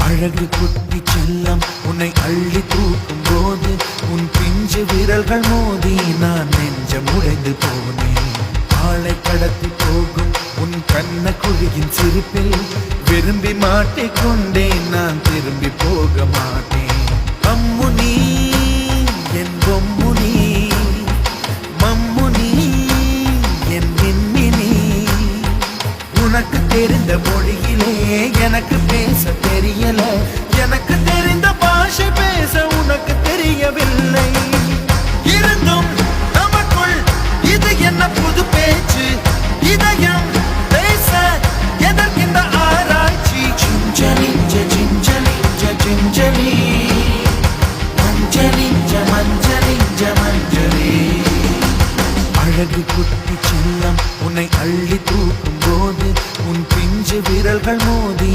அழகு குட்டி செல்லம் உன்னை அள்ளி தூக்கும் போது உன் பிஞ்சு விரல்கள் மோதி நான் நெஞ்சம் உடைந்து போனேன். ஆளை கடத்தி போகும் உன் கண்ண குழியின் சிரிப்பில் விரும்பி மாட்டிக்கொண்டேன். நான் திரும்பி போக மாட்டேன். அம்முனி என் பொம்முனி, மம்முனி என் மின்மினி. உனக்கு தெரிந்த மொழியிலே எனக்கு பேச தெரியல. எனக்கு தெரிந்த பாஷை பேச உனக்கு தெரியவில்லை. இருந்தும் நமக்குள் இது என்ன புது பேச்சு? இதயம் பேச எதற்கின்ற ஆராய்ச்சி? சிஞ்சலிஞ்ச சிஞ்சலிஞ்ச சிஞ்சலி, மஞ்சளிஞ்ச மஞ்சளிஞ்ச மஞ்சளி. அழகு குட்டி செல்லம் உன்னை அள்ளி தூக்கும் போது உன் பிஞ்சு விரல்கள் மோதி